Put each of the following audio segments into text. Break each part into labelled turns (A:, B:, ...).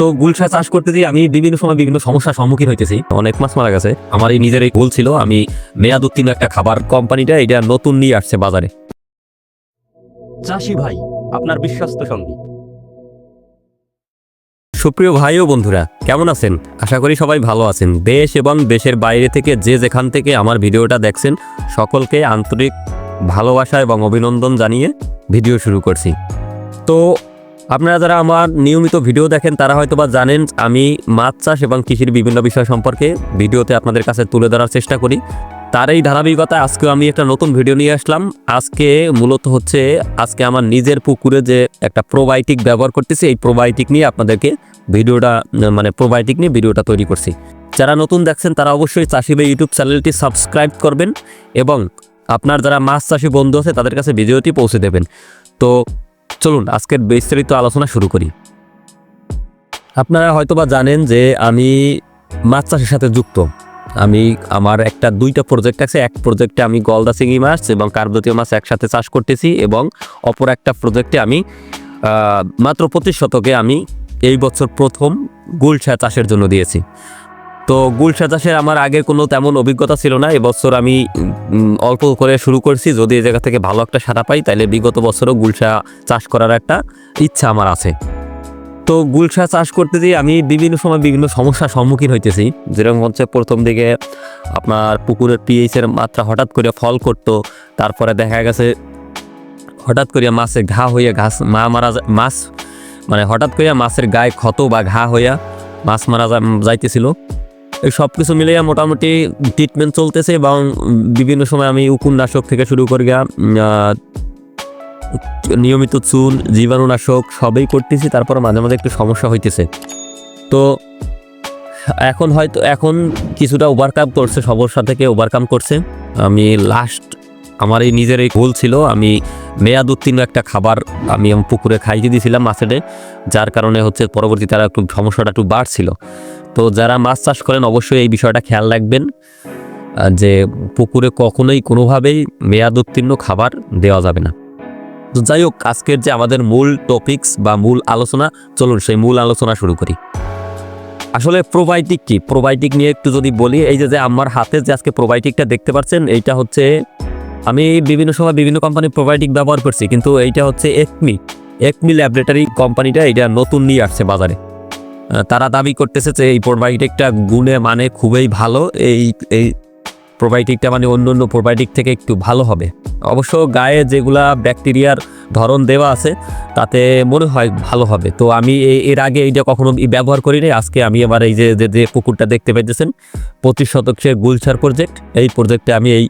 A: তো গুলশা চাষ করতে গিয়ে আমি বিভিন্ন সময় বিভিন্ন সমস্যার সম্মুখীন হইতেছি। অনেক মাছ মারা গেছে। আমার এই নিজের এই ভুল ছিল। আমি মেয়াদ উত্তীর্ণ একটা খাবার কোম্পানিটা এটা নতুন নিয়ে আসছে বাজারে।
B: চাষি ভাই, আপনার বিশ্বস্ত সঙ্গী।
A: সুপ্রিয় ভাই ও বন্ধুরা, কেমন আছেন? আশা করি সবাই ভালো আছেন। দেশ এবং দেশের বাইরে থেকে যে যেখান থেকে আমার ভিডিওটা দেখছেন সকলকে আন্তরিক ভালোবাসা এবং অভিনন্দন জানিয়ে ভিডিও শুরু করছি। তো আপনারা যারা আমার নিয়মিত ভিডিও দেখেন তারা হয়তোবা জানেন আমি মাছ চাষ এবং কৃষির বিভিন্ন বিষয় সম্পর্কে ভিডিওতে আপনাদের কাছে তুলে ধরার চেষ্টা করি। তার এই ধারাবাহিকতায় আজকেও আমি একটা নতুন ভিডিও নিয়ে আসলাম। আজকে মূলত হচ্ছে আমার নিজের পুকুরে যে একটা প্রোবায়োটিক ব্যবহার করতেছি, এই প্রোবায়োটিক নিয়ে আপনাদেরকে প্রোবায়োটিক নিয়ে ভিডিওটা তৈরি করছি। যারা নতুন দেখছেন তারা অবশ্যই চাষি ভাই ইউটিউব চ্যানেলটি সাবস্ক্রাইব করবেন এবং আপনার যারা মাছ চাষি বন্ধু আছে তাদের কাছে ভিডিওটি পৌঁছে দেবেন। তো চলুন আজকের বিস্তারিত আলোচনা শুরু করি। আপনারা হয়তোবা জানেন যে আমি মাছ চাষের সাথে যুক্ত। আমার দুইটা প্রজেক্ট আছে। এক প্রজেক্টে আমি গলদা চিংড়ি মাছ এবং কার্পজাতীয় মাছ একসাথে চাষ করতেছি এবং অপর একটা প্রজেক্টে আমি মাত্র 25 শতকে আমি এই বছর প্রথম গুলশা চাষের জন্য দিয়েছি। তো গুলশা চাষে আমার আগে কোনো তেমন অভিজ্ঞতা ছিল না। এবছর আমি অল্প করে শুরু করছি। যদি এই জায়গা থেকে ভালো একটা সাড়া পাই তাহলে বিগত বছরও গুলশা চাষ করার একটা ইচ্ছা আমার আছে। তো গুলশা চাষ করতে গিয়ে আমি বিভিন্ন সময় বিভিন্ন সমস্যার সম্মুখীন হইতেছি। যেরকম হচ্ছে প্রথম দিকে আপনার পুকুরের পিএইচের মাত্রা হঠাৎ করে ফল করতো। তারপরে দেখা গেছে হঠাৎ করে মাছে ঘা হইয়া হঠাৎ করে মাছের গায়ে ক্ষত বা ঘা হইয়া মাছ মারা যাইতেছিল। এই সব কিছু মিলিয়ে মোটামুটি ট্রিটমেন্ট চলতেছে এবং বিভিন্ন সময় আমি উকুননাশক থেকে শুরু করে নিয়মিত চুন জীবাণুনাশক সবই করতেছি। তারপর মাঝে মাঝে একটু সমস্যা হইতেছে। তো এখন কিছুটা ওভারকাম করছে, সমস্যা থেকে ওভারকাম করছে। আমি আমার এই নিজের এই ভুল ছিল। আমি মেয়াদ উত্তীর্ণ একটা খাবার আমি পুকুরে খাইয়ে দিয়েছিলাম মাছেদের, যার কারণে হচ্ছে পরবর্তীতে তারা সমস্যাটা একটু বাড়ছিল। তো যারা মাছ চাষ করেন অবশ্যই এই বিষয়টা খেয়াল রাখবেন যে পুকুরে কখনোই কোনোভাবেই মেয়াদ উত্তীর্ণ খাবার দেওয়া যাবে না। তো যাই হোক, আজকের যে আমাদের মূল টপিকস বা মূল আলোচনা, চলুন সেই মূল আলোচনা শুরু করি। আসলে প্রোবায়োটিক কি, প্রোবায়োটিক নিয়ে একটু যদি বলি, এই যে আমার হাতে যে আজকে প্রোবায়োটিকটা দেখতে পাচ্ছেন, এইটা হচ্ছে আমি বিভিন্ন সময় বিভিন্ন কোম্পানির প্রোবায়োটিক ব্যবহার করছি, কিন্তু এইটা হচ্ছে একমি ল্যাবরেটরি কোম্পানিটা এটা নতুন নিয়ে আসছে বাজারে। তারা দাবি করতেছে যে এই প্রোবায়োটিকটা গুণে মানে খুবই ভালো। এই প্রোবায়োটিকটা মানে অন্য প্রোবায়োটিক থেকে একটু ভালো হবে। অবশ্য গায়ে যেগুলা ব্যাকটেরিয়ার ধরন দেওয়া আছে তাতে মনে হয় ভালো হবে। তো আমি এর আগে এইটা কখনো ব্যবহার করিনি। আজকে আমি আমার এই যে পুকুরটা দেখতে পেতেছেন 25 শতকের গুলশার প্রজেক্ট, এই প্রজেক্টে আমি এই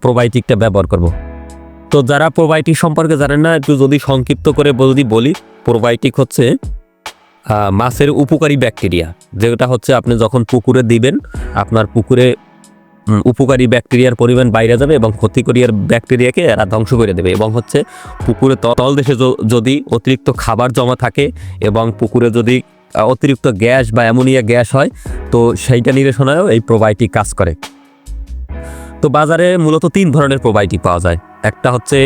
A: প্রোবায়োটিকটা ব্যবহার করব। তো যারা প্রোবায়োটিক সম্পর্কে জানেন না, একটু যদি সংক্ষিপ্ত করে যদি বলি, প্রোবায়োটিক হচ্ছে মাছের উপকারী ব্যাকটেরিয়া, যেটা হচ্ছে আপনি যখন পুকুরে দিবেন আপনার পুকুরে উপকারী ব্যাকটেরিয়ার পরিমাণ বাইরে যাবে এবং ক্ষতিকরী ব্যাকটেরিয়াকে এরা ধ্বংস করে দেবে। এবং হচ্ছে পুকুরে তলদেশে যদি অতিরিক্ত খাবার জমা থাকে এবং পুকুরে যদি অতিরিক্ত গ্যাস বা অ্যামোনিয়া গ্যাস হয়, তো সেইটা নিরসনেও এই প্রোবায়োটিক কাজ করে। তো বাজারে মূলত 3 ধরনের প্রোবায়োটিক পাওয়া যায়। একটা হচ্ছে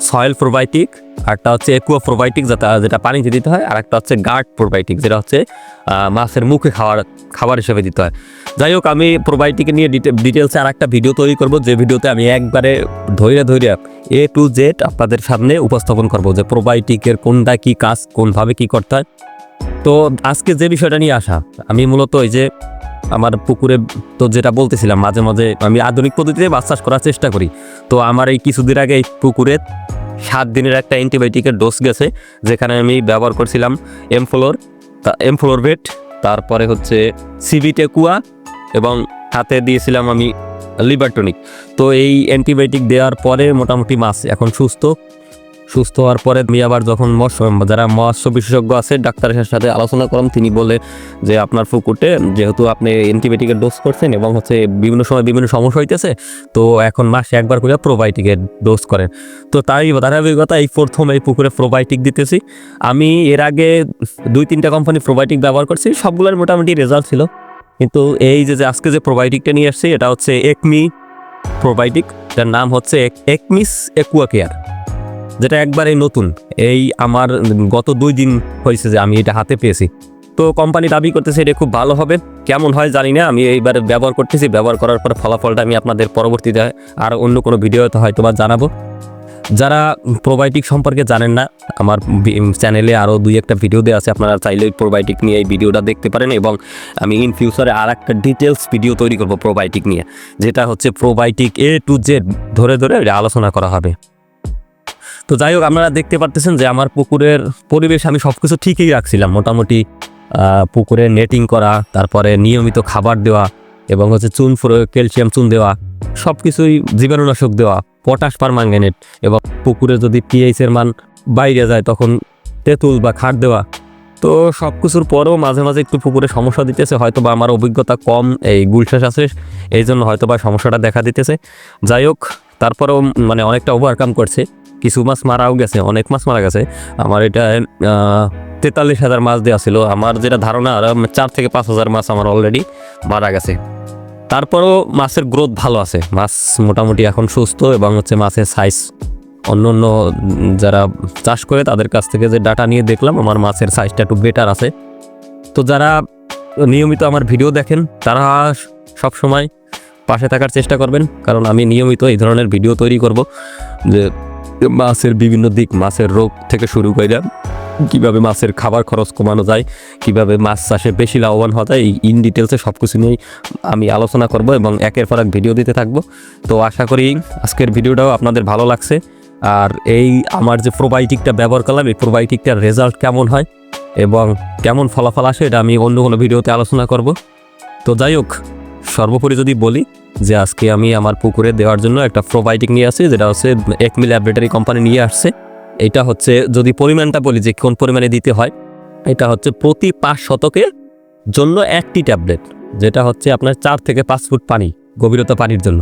A: সয়েল প্রোবায়োটিক, একটা হচ্ছে একুয়া প্রোবায়োটিক যেটা পানিতে দিতে হয়, আর একটা হচ্ছে গার্ড প্রোবায়োটিক যেটা হচ্ছে মাছের মুখে খাবার হিসেবে দিতে হয়। যাই হোক, আমি প্রোবায়োটিকে নিয়ে ডিটেলসে আর একটা ভিডিও তৈরি করব, যে ভিডিওতে আমি একবারে ধৈর্য A to Z আপনাদের সামনে উপস্থাপন করব যে প্রোবায়োটিকের কোনটা কি কাজ, কোনভাবে কি করতে হয়। তো আজকে যে বিষয়টা নিয়ে আসা, আমি মূলত এই যে আমার পুকুরে তো যেটা বলতেছিলাম, মাঝে মাঝে আমি আধুনিক পদ্ধতিতে মাছ চাষ করার চেষ্টা করি। তো আমার এই কিছুদিন আগে এই পুকুরে 7 দিনের একটা অ্যান্টিবায়োটিকের ডোজ গেছে, যেখানে আমি ব্যবহার করছিলাম এমফ্লোরভেট, তারপরে হচ্ছে সিভিটেকুয়া এবং হাতে দিয়েছিলাম আমি লিভারটনিক। তো এই অ্যান্টিবায়োটিক দেওয়ার পরে মোটামুটি মাছ এখন সুস্থ হওয়ার পরে আমি আবার যখন যারা মৎস্য বিশেষজ্ঞ আছে ডাক্তারের সাথে আলোচনা করলাম, তিনি বলে যে আপনার পুকুরে যেহেতু আপনি অ্যান্টিবায়োটিকের ডোজ করছেন এবং হচ্ছে বিভিন্ন সময় বিভিন্ন সমস্যা হইতেছে, তো এখন মাসে একবার করে প্রোবায়োটিকের ডোজ করেন। তো তাই ধারাবাহিকতা এই প্রথম এই পুকুরে প্রোবায়োটিক দিতেছি। আমি এর আগে 2-3টা কোম্পানি প্রোবায়োটিক ব্যবহার করছি, সবগুলোর মোটামুটি রেজাল্ট ছিল। কিন্তু এই যে আজকে যে প্রোবায়োটিকটা নিয়ে আসছি, এটা হচ্ছে একমি প্রোবায়োটিক, যার নাম হচ্ছে একমিস একুয়া কেয়ার, যেটা একবারে নতুন। এই আমার গত 2 দিন হয়েছে যে আমি এটা হাতে পেয়েছি। তো কোম্পানি দাবি করতেছে এটা খুব ভালো হবে, কেমন হয় জানি না। আমি এইবার ব্যবহার করতেছি, ব্যবহার করার পর ফলাফলটা আমি আপনাদের পরবর্তীতে আর অন্য কোনো ভিডিওতে হয়তো বা জানাবো। যারা প্রোবায়োটিক সম্পর্কে জানেন না, আমার চ্যানেলে আরও 2-1টা ভিডিও দেওয়া আছে, আপনারা চাইলে প্রোবায়োটিক নিয়ে এই ভিডিওটা দেখতে পারেন। এবং আমি ইন ফিউচারে আর একটা ডিটেলস ভিডিও তৈরি করব প্রোবায়োটিক নিয়ে, যেটা হচ্ছে প্রোবায়োটিক A to Z ধরে ধরে আলোচনা করা হবে। তো যাই হোক, আপনারা দেখতে পারতেছেন যে আমার পুকুরের পরিবেশ আমি সব কিছু ঠিকই রাখছিলাম মোটামুটি। পুকুরে নেটিং করা, তারপরে নিয়মিত খাবার দেওয়া, এবং হচ্ছে চুন ক্যালসিয়াম চুন দেওয়া, সব কিছুই জীবাণুনাশক দেওয়া, পটাশ পারম্যাঙ্গানেট, এবং পুকুরে যদি পিএইচের মান বাইরে যায় তখন তেঁতুল বা খাট দেওয়া। তো সব কিছুর পরেও মাঝে মাঝে একটু পুকুরে সমস্যা দিতেছে, হয়তো বা আমার অভিজ্ঞতা কম, এই গুলশাস আছে, এই জন্য হয়তো বা সমস্যাটা দেখা দিতেছে। যাই হোক, তারপরেও মানে অনেকটা ওভারকাম করছে। কিছু মাছ মারাও গেছে, অনেক মাছ মারা গেছে। আমার এটা 43,000 মাছ দেওয়া ছিল, আমার যেটা ধারণা 4 থেকে 5,000 মাছ আমার অলরেডি মারা গেছে। তারপরও মাছের গ্রোথ ভালো আছে, মাছ মোটামুটি এখন সুস্থ, এবং হচ্ছে মাছের সাইজ অন্য অন্য যারা চাষ করে তাদের কাছ থেকে যে ডাটা নিয়ে দেখলাম, আমার মাছের সাইজটা একটু বেটার আছে। তো যারা নিয়মিত আমার ভিডিও দেখেন তারা সব সময় পাশে থাকার চেষ্টা করবেন, কারণ আমি নিয়মিত এই ধরনের ভিডিও তৈরি করব, যে মাছের বিভিন্ন দিক, মাছের রোগ থেকে শুরু করে কীভাবে মাছের খাবার খরচ কমানো যায়, কীভাবে মাছ চাষে বেশি লাভবান হওয়া যায়, এই ইন ডিটেলসে সব কিছু নিয়েই আমি আলোচনা করব এবং একের পর এক ভিডিও দিতে থাকবো। তো আশা করি আজকের ভিডিওটাও আপনাদের ভালো লাগছে। আর এই আমার যে প্রোবায়োটিকটা ব্যবহার করলাম, এই প্রোবায়োটিকটার রেজাল্ট কেমন হয় এবং কেমন ফলাফল আসে, এটা আমি অন্য কোনো ভিডিওতে আলোচনা করব। তো যাই হোক, সর্বোপরি যদি বলি যে আজকে আমি আমার পুকুরে দেওয়ার জন্য একটা প্রোবায়োটিক নিয়ে আসছি, যেটা হচ্ছে একমি ল্যাবরেটরি কোম্পানি নিয়ে আসছে। এটা হচ্ছে, যদি পরিমাণটা বলি যে কোন পরিমাণে দিতে হয়, এটা হচ্ছে প্রতি 5 শতকের জন্য 1টি ট্যাবলেট, যেটা হচ্ছে আপনার 4 থেকে 5 ফুট পানি গভীরতা পানির জন্য।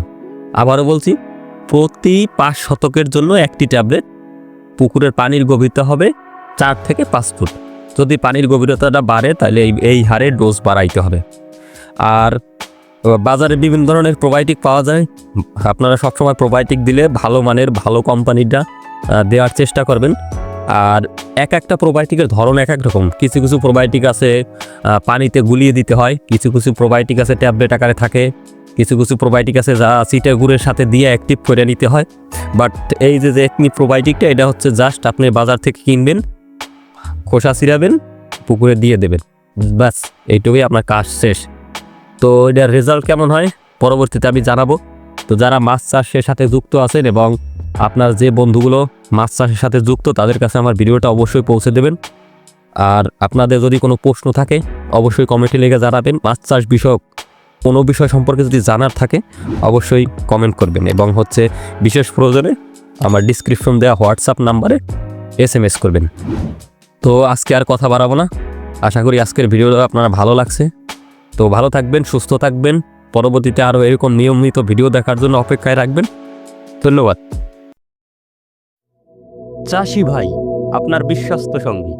A: আবারও বলছি, প্রতি 5 শতকের জন্য 1টি ট্যাবলেট। পুকুরের পানির গভীরতা হবে 4 থেকে 5 ফুট। যদি পানির গভীরতাটা বাড়ে তাহলে এই হারে ডোজ বাড়াইতে হবে। আর বাজারে বিভিন্ন ধরনের প্রোবায়োটিক পাওয়া যায়, আপনারা সবসময় প্রোবায়োটিক দিলে ভালো মানের ভালো কোম্পানিটা দেওয়ার চেষ্টা করবেন। আর একটা প্রোবায়োটিকের ধরন এক রকম। কিছু কিছু প্রোবায়োটিক আছে পানিতে গুলিয়ে দিতে হয়, কিছু কিছু প্রোবায়োটিক আছে ট্যাবলেট আকারে থাকে, কিছু কিছু প্রোবায়োটিক আছে যা সিটা গুড়ের সাথে দিয়ে অ্যাক্টিভ করে নিতে হয়। বাট এই যে একমি প্রোবায়োটিকটা, এটা হচ্ছে জাস্ট আপনি বাজার থেকে কিনবেন, খোসা ছিঁড়াবেন, পুকুরে দিয়ে দেবেন, ব্যাস এইটুকুই আপনার কাজ শেষ। তো এটার রেজাল্ট কেমন হয় পরবর্তীতে আমি জানাবো। তো যারা মাছ চাষের সাথে যুক্ত আছেন এবং আপনার যে বন্ধুগুলো মাছ চাষের সাথে যুক্ত, তাদের কাছে আমার ভিডিওটা অবশ্যই পৌঁছে দেবেন। আর আপনাদের যদি কোনো প্রশ্ন থাকে অবশ্যই কমেন্টে লিখে জানাবেন। মাছ চাষ বিষয়ক কোনো বিষয় সম্পর্কে যদি জানার থাকে অবশ্যই কমেন্ট করবেন, এবং হচ্ছে বিশেষ প্রয়োজনে আমার ডিসক্রিপশন দেওয়া হোয়াটসঅ্যাপ নাম্বারে SMS করবেন। তো আজকে আর কথা বাড়াবো না, আশা করি আজকের ভিডিওটা আপনারা ভালো লাগছে। তো ভালো থাকবেন, সুস্থ থাকবেন, পরবর্তীতে আরও এরকম নিয়মিত ভিডিও দেখার জন্য অপেক্ষায় রাখবেন। ধন্যবাদ।
B: চাষি ভাই, আপনার বিশ্বস্ত সঙ্গী।